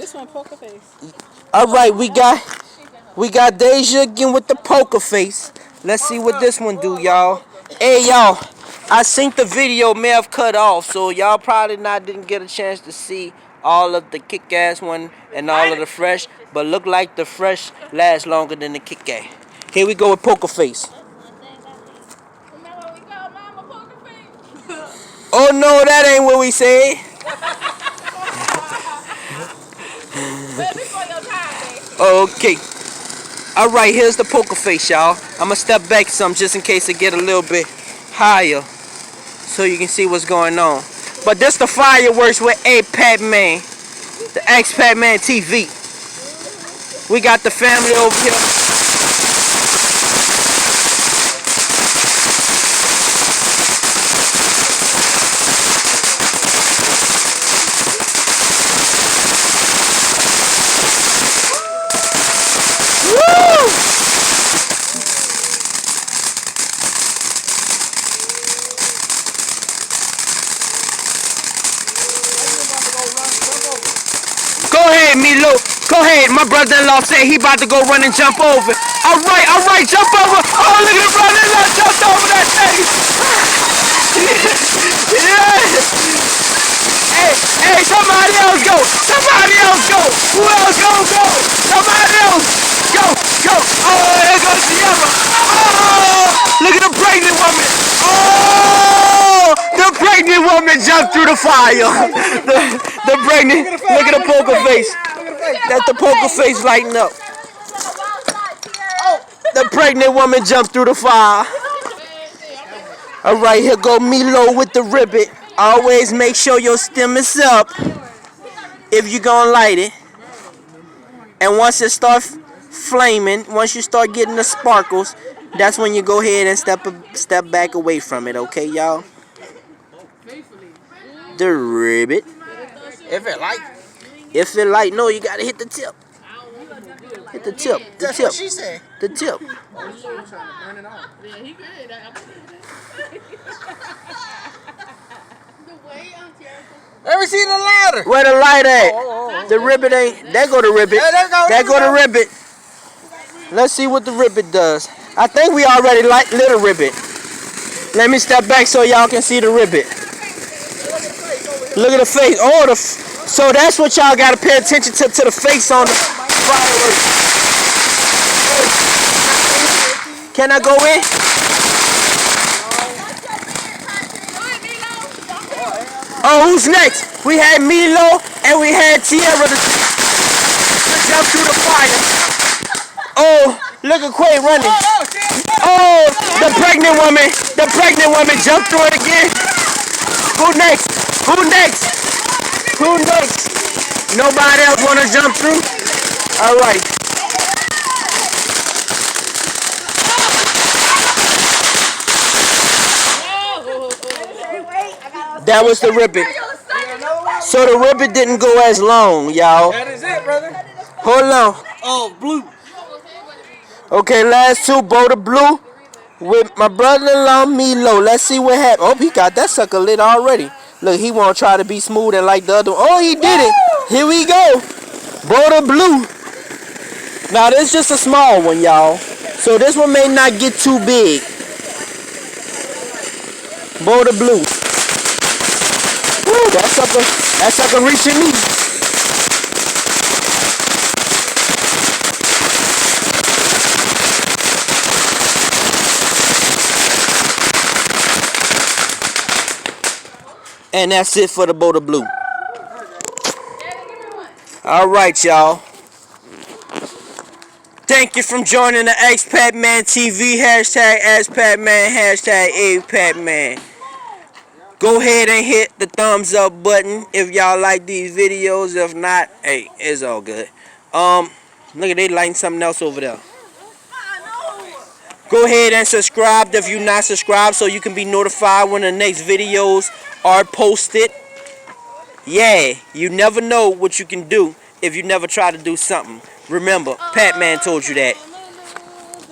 This one poker face. All right, we got Deja again with the poker face. Let's see what this one do, y'all. Hey, y'all, I seen the video may have cut off, so y'all probably didn't get a chance to see all of the kick-ass one and all of the fresh, but look like the fresh lasts longer than the kick-ass. Here we go with poker face. Oh no, that ain't what we said. Okay. Alright, here's the poker face, y'all. I'm gonna step back some just in case it get a little bit higher so you can see what's going on. But this the fireworks with Patman, the Patman TV. We got the family over here. Go ahead, Milo. Go ahead. My brother-in-law said he about to go run and jump over. All right, jump over. Oh, look at the brother-in-law jumped over that thing. Yeah. Hey, somebody else go. Somebody else go. Who else gonna go? Somebody else. Go. Oh, there goes the other. Oh, look at the pregnant woman. Oh, the pregnant woman jumped through the fire. The pregnant, look at the poker face. That's the poker face lighting up. The pregnant woman jumped through the fire. All right, here go Milo with the ribbon. Always make sure your stem is up if you're gonna light it. And once it starts flaming, once you start getting the sparkles, that's when you go ahead and step back away from it. Okay, y'all? The ribbon. If it light. If it light, no, you gotta hit the tip. Hit the tip. That's what she said. The tip. Let me see the lighter. Where the light at? The ribbon ain't. There go the ribbon. There go the ribbon. Let's see what the ribbon does. I think we already lit a ribbon. Let me step back so y'all can see the ribbon. Look at the face. Oh, so that's what y'all gotta pay attention to the face on the fireworks. Can I go in? Oh, who's next? We had Milo and we had Tierra to jump through the fire. Oh, look at Quay running. Oh, the pregnant woman jumped through it again. Who next? Nobody else want to jump through? All right. That was the ribbon. So the ribbon didn't go as long, y'all. That is it, brother. Hold on. Oh, blue. Okay, last two, Boda Blue with my brother-in-law Milo. Let's see what happens. Oh, he got that sucker lit already. Look, he won't try to be smooth and like the other one. Oh, he did it. Here we go. Boda Blue. Now, this is just a small one, y'all. So this one may not get too big. Boda Blue. Woo, that sucker reaching me. And that's it for the Boda Blue. All right, y'all. Thank you for joining the Patman TV. Hashtag #Patman. Hashtag #Patman. Go ahead and hit the thumbs up button if y'all like these videos. If not, hey, it's all good. Look at they lighting something else over there. Go ahead and subscribe if you're not subscribed so you can be notified when the next videos are posted. Yeah, you never know what you can do if you never try to do something. Remember, Patman told you that.